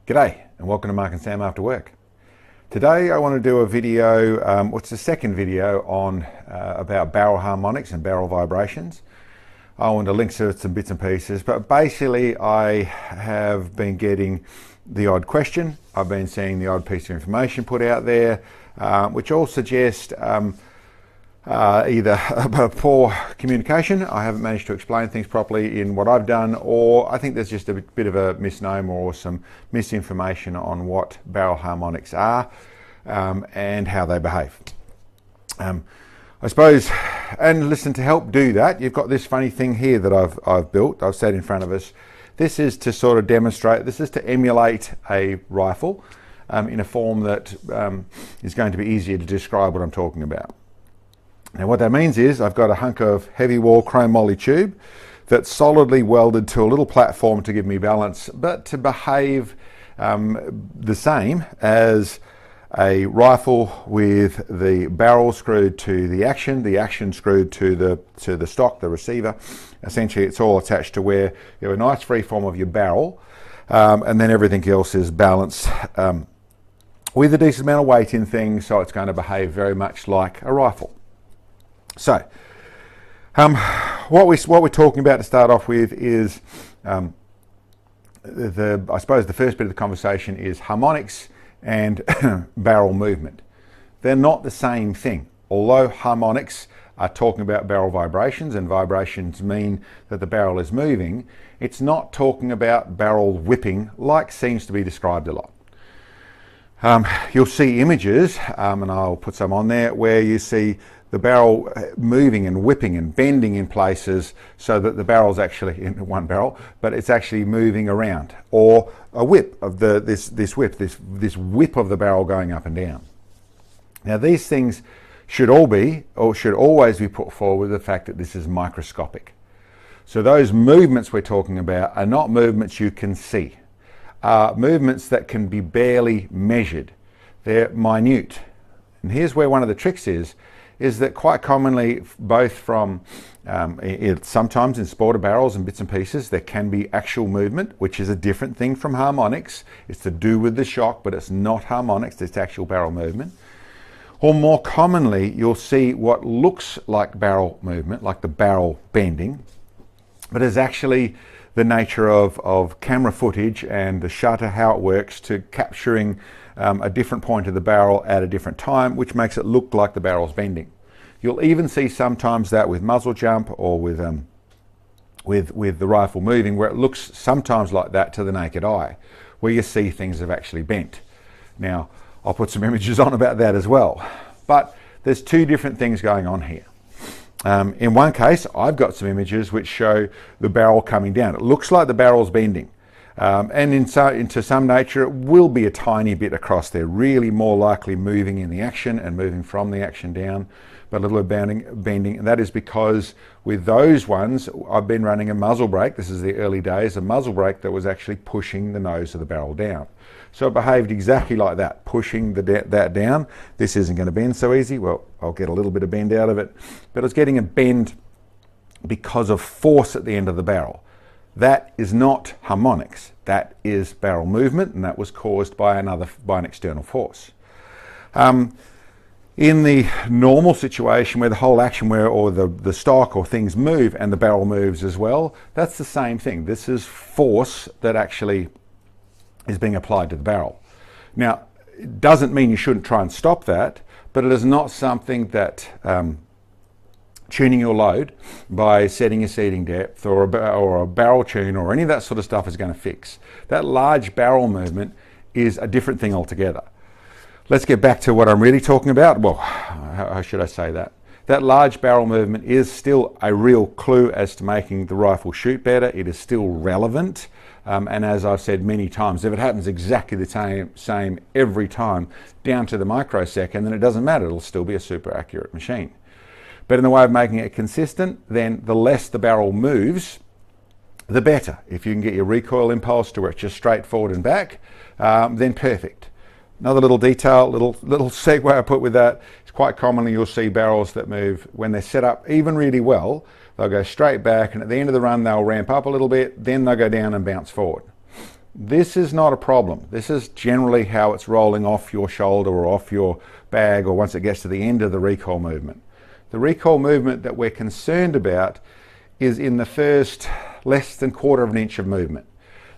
G'day and welcome to Mark and Sam After Work. Today I want to do a video, it's the second video on about barrel harmonics and barrel vibrations. I want to link to some bits and pieces, but basically I have been getting the odd question. I've been seeing the odd piece of information put out there, which all suggest either a poor communication, I haven't managed to explain things properly in what I've done, or I think there's just a bit of a misnomer or some misinformation on what barrel harmonics are and how they behave. I suppose, and listen, to help do that, you've got this funny thing here that I've built, I've set in front of us. This is to sort of demonstrate, this is to emulate a rifle in a form that is going to be easier to describe what I'm talking about. Now what that means is I've got a hunk of heavy wall chrome moly tube that's solidly welded to a little platform to give me balance, but to behave the same as a rifle with the barrel screwed to the action screwed to the stock, the receiver. Essentially it's all attached to where you have a nice free form of your barrel, and then everything else is balanced with a decent amount of weight in things, so it's going to behave very much like a rifle. So, what we're talking about to start off with is, I suppose the first bit of the conversation is harmonics and barrel movement. They're not the same thing. Although harmonics are talking about barrel vibrations, and vibrations mean that the barrel is moving, it's not talking about barrel whipping like seems to be described a lot. You'll see images, and I'll put some on there, where you see the barrel moving and whipping and bending in places so that the barrel's actually in one barrel, but it's actually moving around, or a whip of this whip of the barrel going up and down. Now these things should always be put forward with the fact that this is microscopic. So those movements we're talking about are not movements you can see, movements that can be barely measured. They're minute. And here's where one of the tricks is that quite commonly, both from sometimes in sporter barrels and bits and pieces, there can be actual movement, which is a different thing from harmonics. It's to do with the shock, but it's not harmonics, it's actual barrel movement. Or more commonly, you'll see what looks like barrel movement, like the barrel bending, but is actually the nature of camera footage and the shutter, how it works to capturing a different point of the barrel at a different time, which makes it look like the barrel's bending. You'll even see sometimes that with muzzle jump or with the rifle moving, where it looks sometimes like that to the naked eye, where you see things have actually bent. Now, I'll put some images on about that as well. But there's two different things going on here. In one case, I've got some images which show the barrel coming down. It looks like the barrel's bending. And into some nature, it will be a tiny bit across there, really more likely moving in the action and moving from the action down, but a little bit of bending. And that is because with those ones, I've been running a muzzle brake. This is the early days, a muzzle brake that was actually pushing the nose of the barrel down. So it behaved exactly like that, pushing that down. This isn't going to bend so easy. Well, I'll get a little bit of bend out of it, but it's getting a bend because of force at the end of the barrel. That is not harmonics. That is barrel movement, and that was caused by an external force. In the normal situation where the whole action, or the stock or things move and the barrel moves as well, that's the same thing. This is force that actually is being applied to the barrel. Now, it doesn't mean you shouldn't try and stop that, but it is not something that tuning your load by setting a seating depth or a barrel tune or any of that sort of stuff is going to fix. That large barrel movement is a different thing altogether. Let's get back to what I'm really talking about. Well, how should I say that? That large barrel movement is still a real clue as to making the rifle shoot better. It is still relevant. And as I've said many times, if it happens exactly the same every time down to the microsecond, then it doesn't matter. It'll still be a super accurate machine. But in the way of making it consistent, then the less the barrel moves, the better. If you can get your recoil impulse to where it's just straight forward and back, then perfect. Another little detail, little segue I put with that is quite commonly you'll see barrels that move when they're set up even really well. They'll go straight back, and at the end of the run they'll ramp up a little bit, then they'll go down and bounce forward. This is not a problem. This is generally how it's rolling off your shoulder or off your bag, or once it gets to the end of the recoil movement. The recoil movement that we're concerned about is in the first less than quarter of an inch of movement.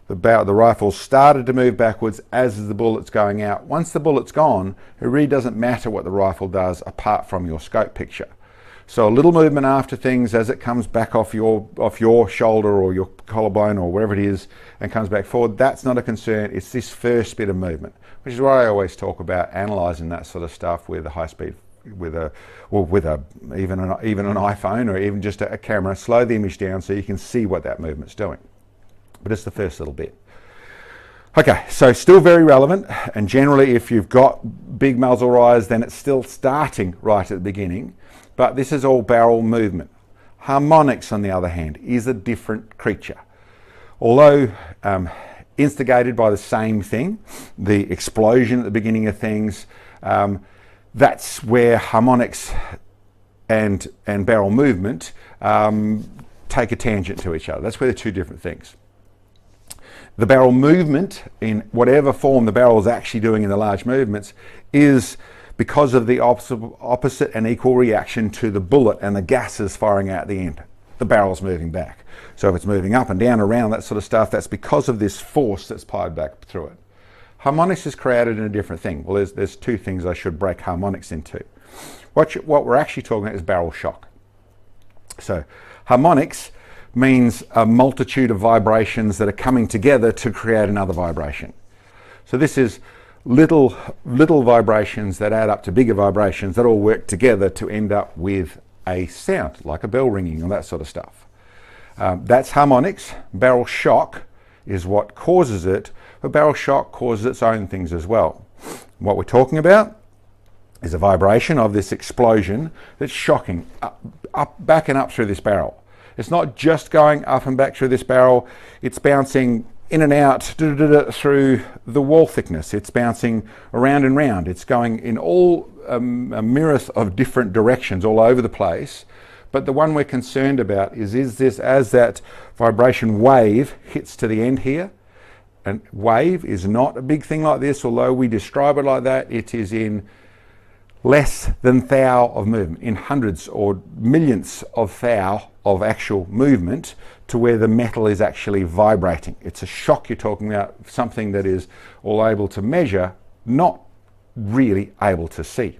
The rifle started to move backwards as the bullet's going out. Once the bullet's gone, it really doesn't matter what the rifle does apart from your scope picture. So a little movement after things as it comes back off your shoulder or your collarbone or wherever it is and comes back forward, that's not a concern. It's this first bit of movement, which is why I always talk about analysing that sort of stuff with a high speed, even an iPhone or even just a camera. Slow the image down so you can see what that movement's doing. But it's the first little bit. Okay, so still very relevant, and generally if you've got big muzzle rise, then it's still starting right at the beginning. But this is all barrel movement. Harmonics, on the other hand, is a different creature. Although instigated by the same thing, the explosion at the beginning of things, that's where harmonics and barrel movement take a tangent to each other. That's where they're two different things. The barrel movement, in whatever form the barrel is actually doing in the large movements, is because of the opposite and equal reaction to the bullet and the gases firing out the end. The barrel's moving back. So if it's moving up and down, around, that sort of stuff, that's because of this force that's applied back through it. Harmonics is created in a different thing. Well, there's two things I should break harmonics into. What we're actually talking about is barrel shock. So harmonics means a multitude of vibrations that are coming together to create another vibration. So this is little vibrations that add up to bigger vibrations that all work together to end up with a sound, like a bell ringing or that sort of stuff. That's harmonics. Barrel shock is what causes it, but barrel shock causes its own things as well. What we're talking about is a vibration of this explosion that's shocking back and up through this barrel. It's not just going up and back through this barrel, it's bouncing in and out through the wall thickness. It's bouncing around and round. It's going in all a myriad of different directions all over the place. But the one we're concerned about is this, as that vibration wave hits to the end here. And wave is not a big thing like this, although we describe it like that. It is in less than thou of movement, in hundreds or millionths of thou of actual movement, to where the metal is actually vibrating. It's a shock you're talking about, something that is all able to measure, not really able to see.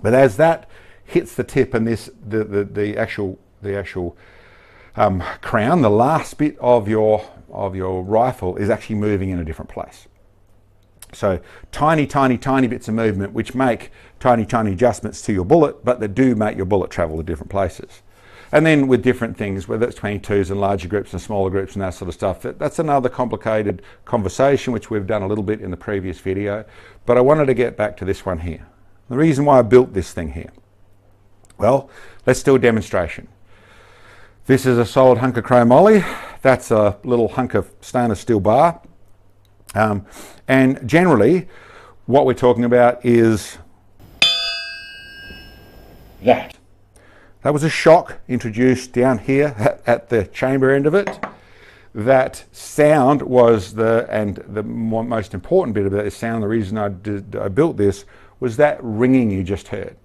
But as that hits the tip and the actual crown, the last bit of your rifle is actually moving in a different place. So tiny bits of movement which make tiny adjustments to your bullet, but that do make your bullet travel to different places. And then with different things, whether it's 22s and larger groups and smaller groups and that sort of stuff, that's another complicated conversation which we've done a little bit in the previous video. But I wanted to get back to this one here. The reason why I built this thing here. Well, let's do a demonstration. This is a solid hunk of chrome moly. That's a little hunk of stainless steel bar. And generally, what we're talking about is that. That was a shock introduced down here at the chamber end of it. That sound was the most important bit of that sound. The reason I built this was that ringing you just heard.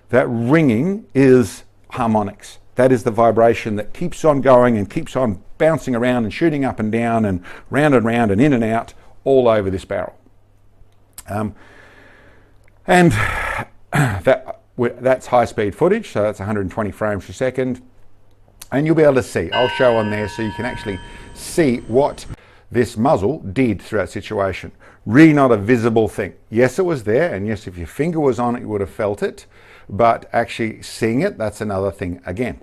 That ringing is harmonics. That is the vibration that keeps on going and keeps on bouncing around and shooting up and down and round and in and out all over this barrel. And that's high speed footage, so that's 120 frames per second. And you'll be able to see, I'll show on there so you can actually see what this muzzle did through that situation. Really not a visible thing. Yes, it was there, and yes, if your finger was on it, you would have felt it, but actually seeing it, that's another thing again.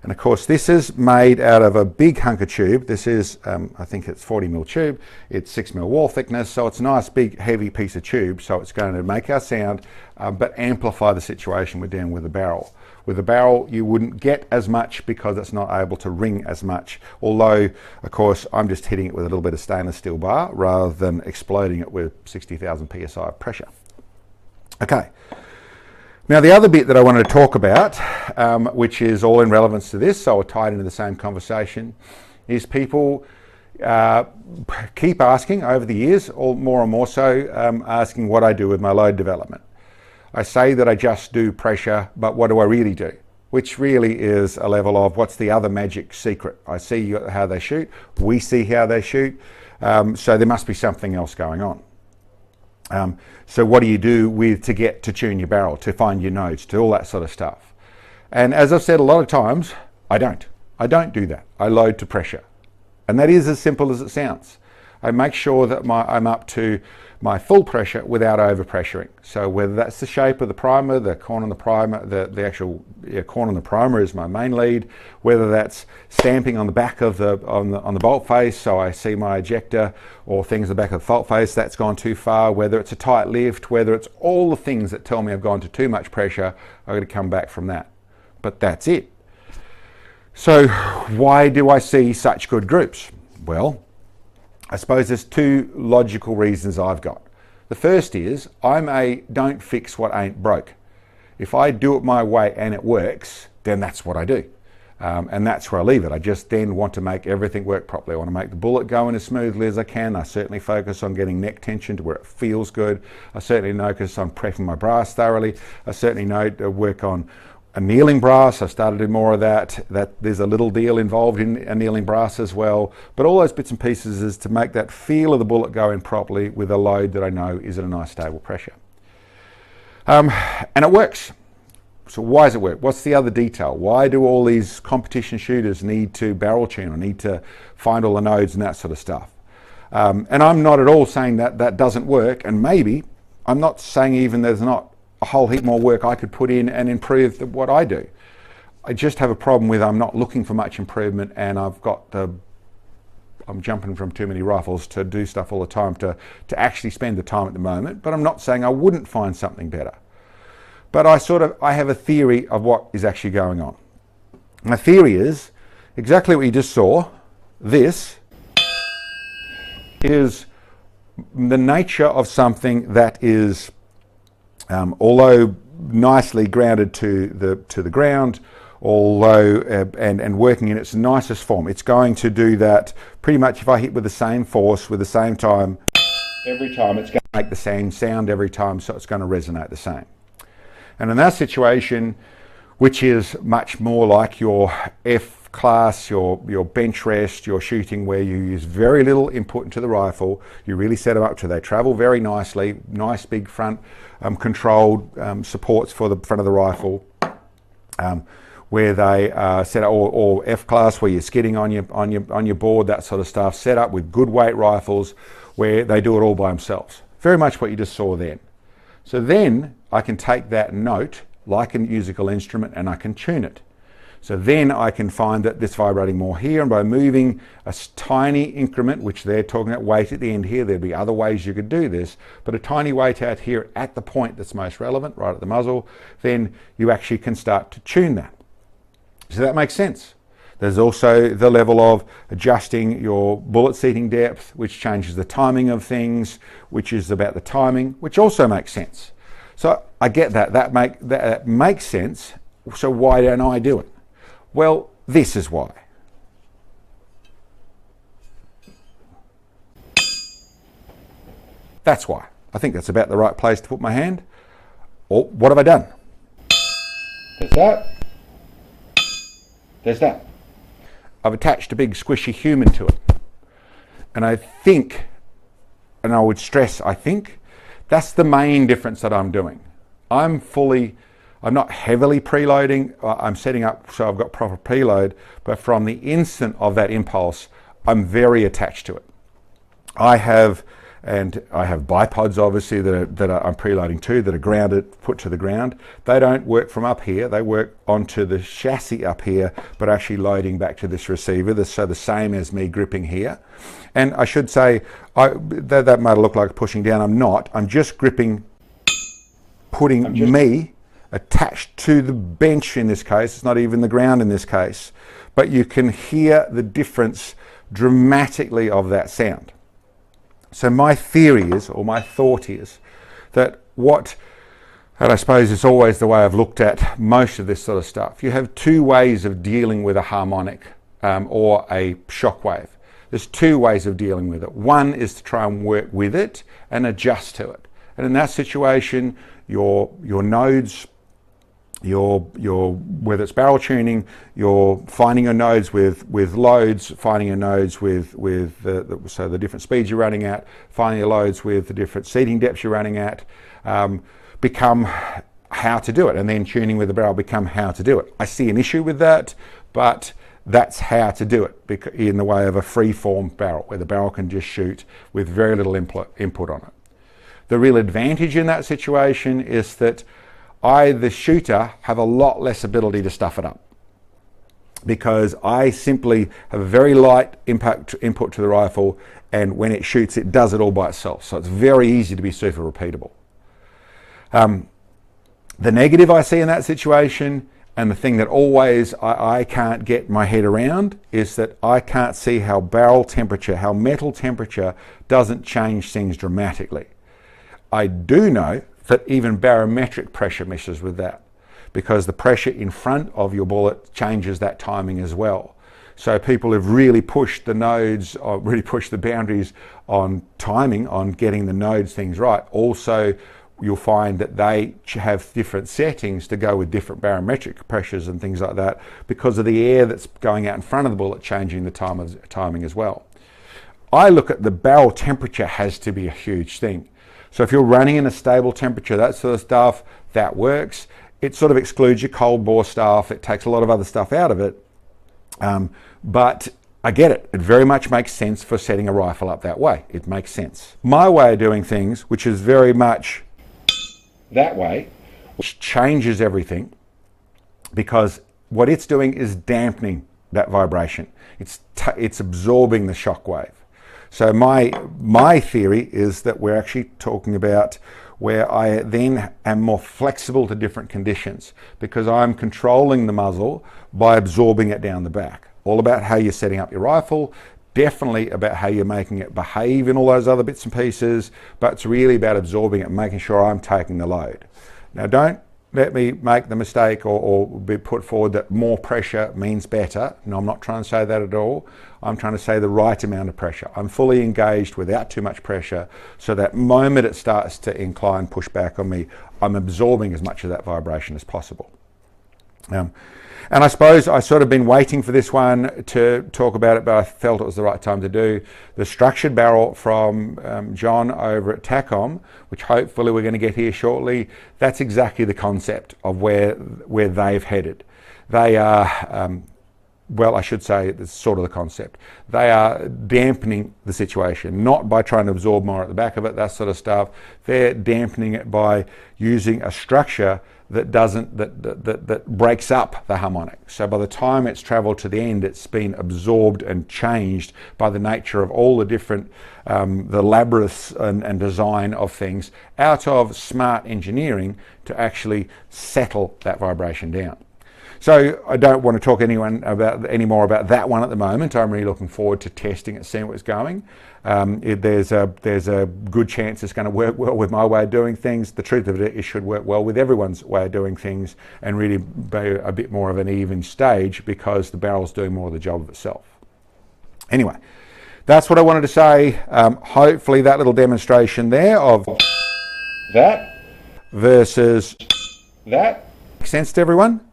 And of course, this is made out of a big hunk of tube. This is, I think it's 40mm tube. It's 6mm wall thickness, so it's a nice big heavy piece of tube, so it's going to make our sound, but amplify the situation we're dealing with the barrel. With the barrel, you wouldn't get as much because it's not able to ring as much. Although, of course, I'm just hitting it with a little bit of stainless steel bar rather than exploding it with 60,000 psi of pressure. Okay. Now the other bit that I wanted to talk about, which is all in relevance to this, so I'll tie it into the same conversation, is people keep asking over the years, or more and more so, asking what I do with my load development. I say that I just do pressure, but what do I really do? Which really is a level of what's the other magic secret. I see how they shoot, we see how they shoot, so there must be something else going on. So what do you do to tune your barrel, to find your nodes, to all that sort of stuff? And as I've said a lot of times, I don't do that. I load to pressure. And that is as simple as it sounds. I make sure that I'm up to my full pressure without over pressuring. So whether that's the shape of the primer, the corner on the primer, the actual corner on the primer is my main lead, whether that's stamping on the back of on the bolt face, so I see my ejector or things at the back of the bolt face, that's gone too far, whether it's a tight lift, whether it's all the things that tell me I've gone to too much pressure, I've got to come back from that. But that's it. So why do I see such good groups? Well, I suppose there's two logical reasons I've got. The first is I'm a don't fix what ain't broke. If I do it my way and it works, then that's what I do. And that's where I leave it. I just then want to make everything work properly. I want to make the bullet go in as smoothly as I can. I certainly focus on getting neck tension to where it feels good. I certainly focus on prepping my brass thoroughly. I certainly work on annealing brass. I started to do more of that. There's a little deal involved in annealing brass as well. But all those bits and pieces is to make that feel of the bullet go in properly with a load that I know is at a nice stable pressure. And it works. So why does it work? What's the other detail? Why do all these competition shooters need to barrel tune or need to find all the nodes and that sort of stuff? And I'm not at all saying that doesn't work. And maybe I'm not saying even there's not a whole heap more work I could put in and improve what I do. I just have a problem with I'm not looking for much improvement, and I'm jumping from too many rifles to do stuff all the time to actually spend the time at the moment. But I'm not saying I wouldn't find something better. But I have a theory of what is actually going on. My theory is exactly what you just saw. This is the nature of something that is although nicely grounded to the ground, although and working in its nicest form, it's going to do that pretty much if I hit with the same force, with the same time, every time it's going to make the same sound every time, so it's going to resonate the same. And in that situation, which is much more like your F class, your bench rest, your shooting where you use very little input into the rifle, you really set them up so they travel very nicely, nice big front controlled supports for the front of the rifle, where they set up, or F class where you're skidding on your board, that sort of stuff, set up with good weight rifles where they do it all by themselves. Very much what you just saw then. So then I can take that note like a musical instrument and I can tune it. So then I can find that it's vibrating more here, and by moving a tiny increment, which they're talking about weight at the end here, there'd be other ways you could do this, but a tiny weight out here at the point that's most relevant, right at the muzzle, then you actually can start to tune that. So that makes sense. There's also the level of adjusting your bullet seating depth, which changes the timing of things, which is about the timing, which also makes sense. So I get that. That makes sense. So why don't I do it? Well, this is why. That's why. I think that's about the right place to put my hand. Or what have I done? There's that. There's that. I've attached a big squishy human to it. And I think, and I would stress, I think, that's the main difference that I'm doing. I'm not heavily preloading. I'm setting up so I've got proper preload, but from the instant of that impulse, I'm very attached to it. I have bipods obviously that I'm preloading to, that are grounded, put to the ground. They don't work from up here. They work onto the chassis up here, but actually loading back to this receiver. So the same as me gripping here. And I should say, that might look like pushing down. I'm not. I'm just gripping, me attached to the bench in this case. It's not even the ground in this case. But you can hear the difference dramatically of that sound. So my theory is, or my thought is, that what And I suppose it's always the way I've looked at most of this sort of stuff. You have two ways of dealing with a harmonic or a shock wave. There's two ways of dealing with it. One is to try and work with it and adjust to it. And in that situation, your nodes, whether it's barrel tuning, you're finding your nodes with loads, finding your nodes with the different speeds you're running at, finding your loads with the different seating depths you're running at, become how to do it, and then tuning with the barrel become how to do it. I see an issue with that, but that's how to do it in the way of a free-form barrel, where the barrel can just shoot with very little input on it. The real advantage in that situation is that I, the shooter, have a lot less ability to stuff it up, because I simply have a very light input to the rifle, and when it shoots, it does it all by itself. So it's very easy to be super repeatable. The negative I see in that situation, and the thing that always I can't get my head around, is that I can't see how barrel temperature, how metal temperature doesn't change things dramatically. I do know that even barometric pressure messes with that, because the pressure in front of your bullet changes that timing as well. So people have really pushed the nodes, or really pushed the boundaries on timing, on getting the nodes things right. Also, you'll find that they have different settings to go with different barometric pressures and things like that, because of the air that's going out in front of the bullet changing the timing as well. I look at the barrel temperature has to be a huge thing. So if you're running in a stable temperature, that sort of stuff, that works. It sort of excludes your cold bore stuff. It takes a lot of other stuff out of it. But I get it. It very much makes sense for setting a rifle up that way. It makes sense. My way of doing things, which is very much that way, which changes everything, because what it's doing is dampening that vibration. It's absorbing the shock wave. So my theory is that we're actually talking about where I then am more flexible to different conditions, because I'm controlling the muzzle by absorbing it down the back. All about how you're setting up your rifle, definitely about how you're making it behave in all those other bits and pieces, but it's really about absorbing it and making sure I'm taking the load. Now, don't let me make the mistake or be put forward that more pressure means better. No, I'm not trying to say that at all. I'm trying to say the right amount of pressure. I'm fully engaged without too much pressure, so that moment it starts to incline, push back on me, I'm absorbing as much of that vibration as possible. And I suppose I sort of been waiting for this one to talk about it, but I felt it was the right time to do. The structured barrel from John over at TACOM, which hopefully we're going to get here shortly, that's exactly the concept of where they've headed. They are, well, I should say it's sort of the concept. They are dampening the situation, not by trying to absorb more at the back of it, that sort of stuff. They're dampening it by using a structure that breaks up the harmonic. So by the time it's traveled to the end, it's been absorbed and changed by the nature of all the different the labyrinths and design of things out of smart engineering to actually settle that vibration down. So I don't want to talk any more about that one at the moment. I'm really looking forward to testing it, seeing where it's going. There's a good chance it's going to work well with my way of doing things. The truth of it should work well with everyone's way of doing things, and really be a bit more of an even stage, because the barrel's doing more of the job of itself. Anyway, that's what I wanted to say. Hopefully that little demonstration there of that versus that makes sense to everyone.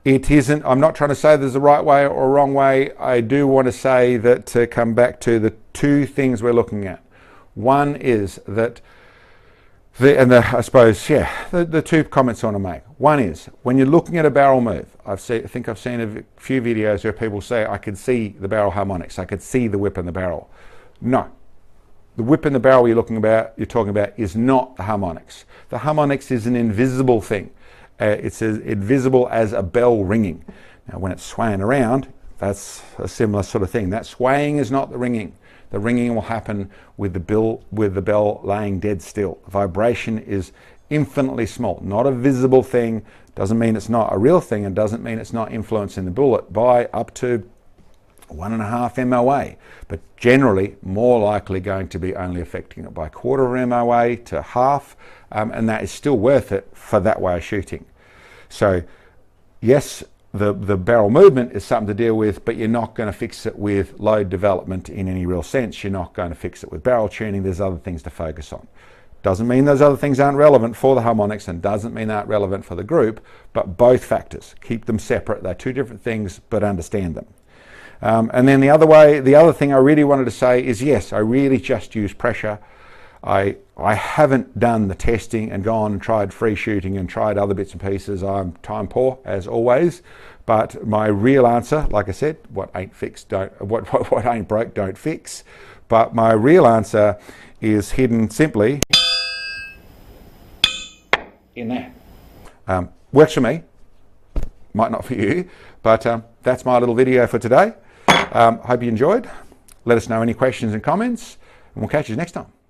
It isn't, I'm not trying to say there's a right way or a wrong way. I do want to say that, to come back to the two things we're looking at. One is that, the two comments I want to make. One is, when you're looking at a barrel move, I think I've seen a few videos where people say, I could see the barrel harmonics, I could see the whip in the barrel. No. The whip in the barrel you're talking about is not the harmonics. The harmonics is an invisible thing. It's as invisible as a bell ringing. Now, when it's swaying around, that's a similar sort of thing. That swaying is not the ringing. The ringing will happen with the bell laying dead still. The vibration is infinitely small, not a visible thing. Doesn't mean it's not a real thing, and doesn't mean it's not influencing the bullet by up to 1.5 MOA, but generally more likely going to be only affecting it by 1/4 MOA to half, and that is still worth it for that way of shooting. So yes, the barrel movement is something to deal with, but you're not going to fix it with load development in any real sense. You're not going to fix it with barrel tuning. There's other things to focus on. Doesn't mean those other things aren't relevant for the harmonics, and doesn't mean they aren't relevant for the group, but both factors, keep them separate. They're two different things, but understand them. And then the other thing I really wanted to say is, yes, I really just use pressure. I haven't done the testing and gone and tried free shooting and tried other bits and pieces. I'm time poor as always, but my real answer, like I said, what ain't broke don't fix. But my real answer is hidden simply in there. Works for me, might not for you, but that's my little video for today. Hope you enjoyed. Let us know any questions and comments, and we'll catch you next time.